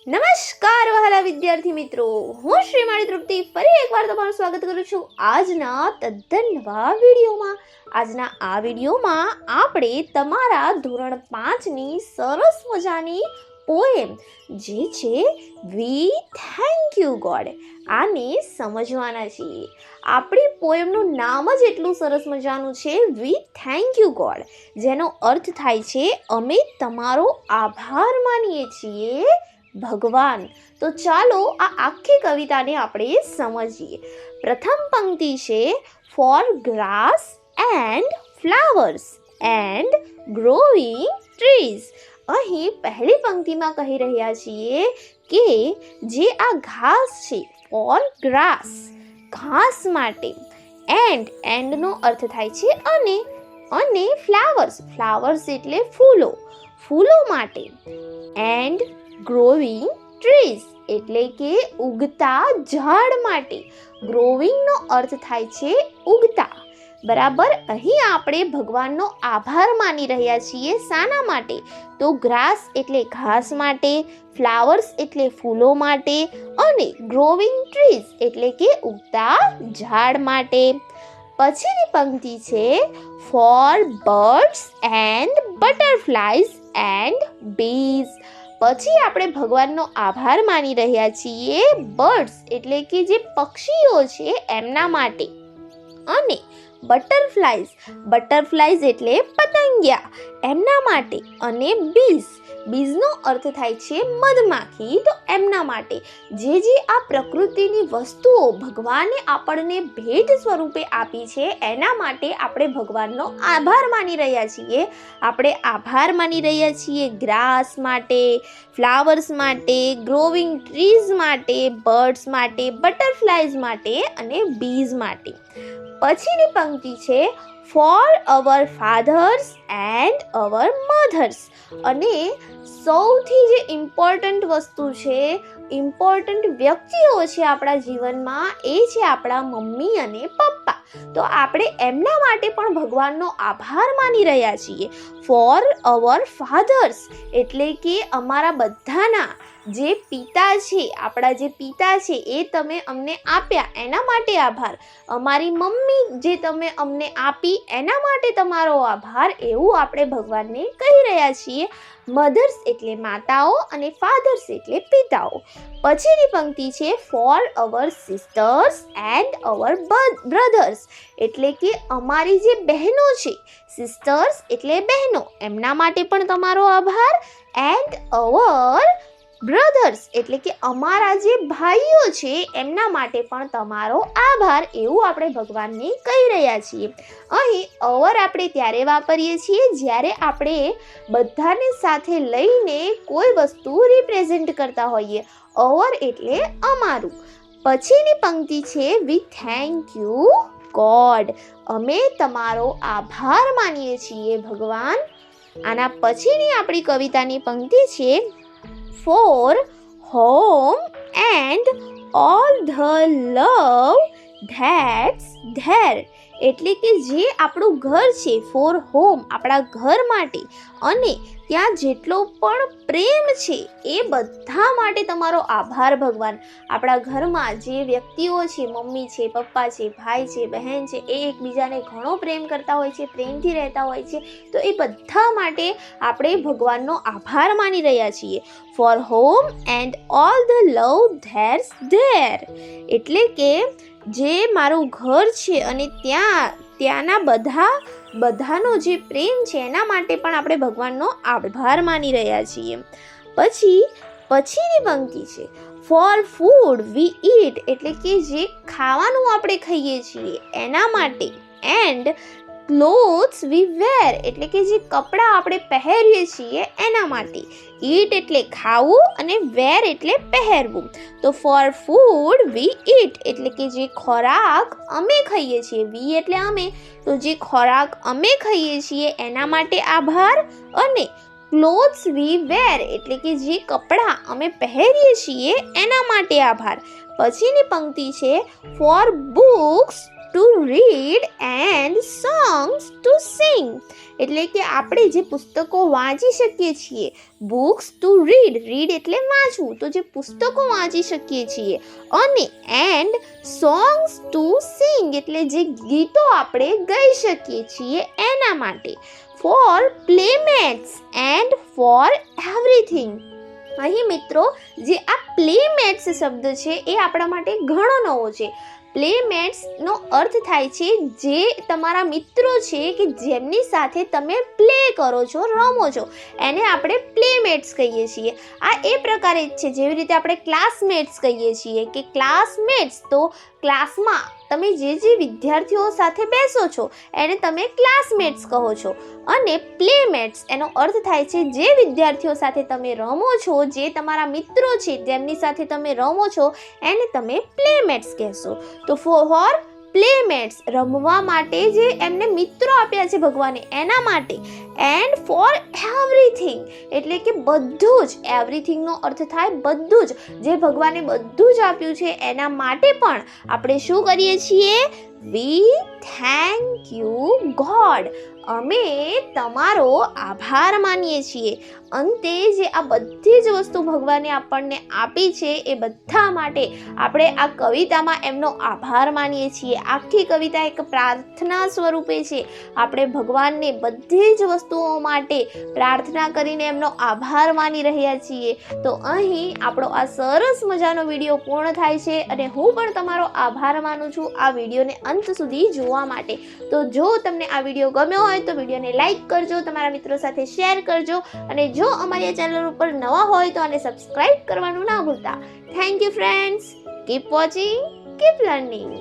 નમસ્કાર વહાલા વિદ્યાર્થી મિત્રો, હું શ્રીમાળી તૃપ્તિ ફરી એકવાર તમારું સ્વાગત કરું છું આજના તદ્દન નવા વિડીયોમાં. આજના આ વિડીયોમાં આપણે તમારા ધોરણ 5ની સરસ મજાની પોએમ જે છે વી થેન્ક યુ ગોડ આને સમજવાના છીએ. આપણી પોએમનું નામ જ એટલું સરસ મજાનું છે વી થેન્ક યુ ગોડ, જેનો અર્થ થાય છે અમે તમારો આભાર માનીએ છીએ ભગવાન. તો ચાલો આ આખી કવિતાને આપણે સમજીએ. પ્રથમ પંક્તિ છે for grass and flowers and growing trees. અહીં પહેલી પંક્તિમાં કહી રહ્યા છીએ કે જે આ ઘાસ છે ફોર ગ્રાસ ઘાસ માટે, એન્ડનો અર્થ થાય છે અને ફ્લાવર્સ એટલે ફૂલો માટે, એન્ડ ગ્રોઈંગ ટ્રીઝ એટલે કે ઉગતા ઝાડ માટે. ગ્રોઈંગનો અર્થ થાય છે ઉગતા, બરાબર. અહીં આપણે ભગવાનનો આભાર માની રહ્યા છીએ. શાના માટે? તો ગ્રાસ એટલે ઘાસ માટે, ફ્લાવર્સ એટલે ફૂલો માટે અને ગ્રોઈંગ ટ્રીઝ એટલે કે ઉગતા ઝાડ માટે. પછીની પંક્તિ છે for birds and butterflies and bees. પછી આપણે ભગવાનનો આભાર માની રહ્યા છીએ બર્ડ્સ એટલે કે જે પક્ષીઓ છે એમના માટે, અને બટરફ્લાઈઝ એટલે પતંગિયા એમના માટે, અને બીઝનો અર્થ થાય છે મધમાખી, તો એમના માટે. જે આ પ્રકૃતિની વસ્તુઓ ભગવાને આપણને ભેટ સ્વરૂપે આપી છે એના માટે આપણે ભગવાનનો આભાર માની રહ્યા છીએ. આપણે આભાર માની રહ્યા છીએ ગ્રાસ માટે, ફ્લાવર્સ માટે, ગ્રોવિંગ ટ્રીઝ માટે, બર્ડ્સ માટે, બટરફ્લાઈઝ માટે અને બીઝ માટે. પછીની પંક્તિ છે for our fathers and our mothers. અને સૌથી જે ઇમ્પોર્ટન્ટ વસ્તુ છે, ઇમ્પોર્ટન્ટ વ્યક્તિઓ છે આપણા જીવનમાં, એ છે આપણા મમ્મી અને પપ્પા. તો આપણે એમના માટે પણ ભગવાનનો આભાર માની રહ્યા છીએ. ફોર અવર ફાધર્સ એટલે કે અમારા બધાના જે પિતા છે, આપણા જે પિતા છે એ તમે અમને આપ્યા એના માટે આભાર. અમારી મમ્મી જે તમે અમને આપી એના માટે તમારો આભાર, એવું આપણે ભગવાનને કહી રહ્યા છીએ. મધર્સ એટલે માતાઓ અને ફાધર્સ એટલે પિતાઓ. પછીની પંક્તિ છે for our sisters and our brothers એટલે કે અમારી જે બહેનો છે, સિસ્ટર્સ એટલે બહેનો, એમના માટે પણ તમારો આભાર. એન્ડ અવર બ્રધર્સ એટલે કે અમારા જે ભાઈઓ છે એમના માટે પણ તમારો આભાર, એવું આપણે ભગવાનને કહી રહ્યા છીએ. અહીં અવર આપણે ત્યારે વાપરીએ છીએ જ્યારે આપણે બધાને સાથે લઈને કોઈ વસ્તુ રિપ્રેઝેન્ટ કરતા હોઈએ. અવર એટલે અમારું. પછીની પંક્તિ છે વી થેન્ક યુ ગોડ, અમે તમારો આભાર માનીએ છીએ ભગવાન. આના પછીની આપણી કવિતાની પંક્તિ છે for home and all the love that's there એટલે કે જે આપણું ઘર છે, ફોર હોમ આપણા ઘર માટે, અને ત્યાં જેટલો પણ પ્રેમ છે એ બધા માટે તમારો આભાર ભગવાન. આપણા ઘરમાં જે વ્યક્તિઓ છે, મમ્મી છે, પપ્પા છે, ભાઈ છે, બહેન છે, એ એકબીજાને ઘણો પ્રેમ કરતા હોય છે, પ્રેમથી રહેતા હોય છે, તો એ બધા માટે આપણે ભગવાનનો આભાર માની રહ્યા છીએ. Four home and all the love theirs there એટલે કે જે મારું ઘર છે અને ત્યાંના બધાનો જે પ્રેમ છે એના માટે પણ આપણે ભગવાનનો આભાર માની રહ્યા છીએ. પછીની પંક્તિ છે ફોર ફૂડ વી ઈટ એટલે કે જે ખાવાનું આપણે ખાઈએ છીએ એના માટે. એન્ડ ક્લોથ્સ વી વેર એટલે કે જે કપડાં આપણે પહેરીએ છીએ એના માટે. ઈટ એટલે ખાવું અને વેર એટલે પહેરવું. તો ફોર ફૂડ વી ઈટ એટલે કે જે ખોરાક અમે ખાઈએ છીએ, વી એટલે અમે, તો જે ખોરાક અમે ખાઈએ છીએ એના માટે આભાર. અને ક્લોથ્સ વી વેર એટલે કે જે કપડાં અમે પહેરીએ છીએ એના માટે આભાર. પછીની પંક્તિ છે for books to read and songs to sing. એટલે કે આપણે જે પુસ્તકો વાંચી શકીએ છીએ, બુક્સ ટુ રીડ, રીડ એટલે વાંચવું, તો જે પુસ્તકો વાંચી શકીએ છીએ, અને એન્ડ સોંગ્સ ટુ સિંગ એટલે જે ગીતો આપણે ગાઈ શકીએ છીએ એના માટે. For playmates and for everything. અહીં મિત્રો જે આ પ્લેમેટ્સ શબ્દ છે એ આપણા માટે ઘણો નવો છે. પ્લેમેટ્સનો અર્થ થાય છે જે તમારા મિત્રો છે કે જેમની સાથે તમે પ્લે કરો છો, રમો છો, એને આપણે પ્લેમેટ્સ કહીએ છીએ. આ એ પ્રકારે જ છે જેવી રીતે આપણે ક્લાસમેટ્સ કહીએ છીએ કે ક્લાસમેટ્સ, તો ક્લાસમાં તમે જે વિદ્યાર્થીઓ સાથે બેસો છો એને તમે ક્લાસમેટ્સ કહો છો. અને પ્લેમેટ્સ એનો અર્થ થાય છે જે વિદ્યાર્થીઓ સાથે તમે રમો છો, જે તમારા મિત્રો છે જેમની સાથે તમે રમો છો એને તમે પ્લેમેટ્સ કહેશો. તો ફોર પ્લેમેટ્સ રમવા માટે જે એમને મિત્રો આપ્યા છે ભગવાને એના માટે. એન્ડ ફોર એવરીથિંગ એટલે કે બધું જ, એવરીથિંગનો અર્થ થાય બધું જ, જે ભગવાને બધું જ આપ્યું છે એના માટે પણ આપણે શું કરીએ છીએ? વી થેન્ક યુ ગોડ. અમે તમારો આભાર માનીએ છીએ. અંતે જે આ બધી જ વસ્તુ ભગવાને આપણને આપી છે એ બધા માટે આપણે આ કવિતામાં એમનો આભાર માનીએ છીએ. આખી કવિતા એક પ્રાર્થના સ્વરૂપે છે. આપણે ભગવાનને બધી જ વસ્તુઓ માટે પ્રાર્થના કરીને એમનો આભાર માની રહ્યા છીએ. તો અહીં આપણો આ સરસ મજાનો વિડીયો પૂર્ણ થાય છે અને હું પણ તમારો આભાર માનું છું આ વિડીયોને અંત સુધી જોવા માટે. તો જો તમને આ વિડીયો ગમ્યો હોય તો વિડીયોને લાઈક કરજો, તમારા મિત્રો સાથે શેર કરજો, અને જો અમારી ચેનલ ઉપર નવા હોય તો આને સબસ્ક્રાઇબ કરવાનું ના ભૂલતા. Thank you friends. Keep watching, keep learning.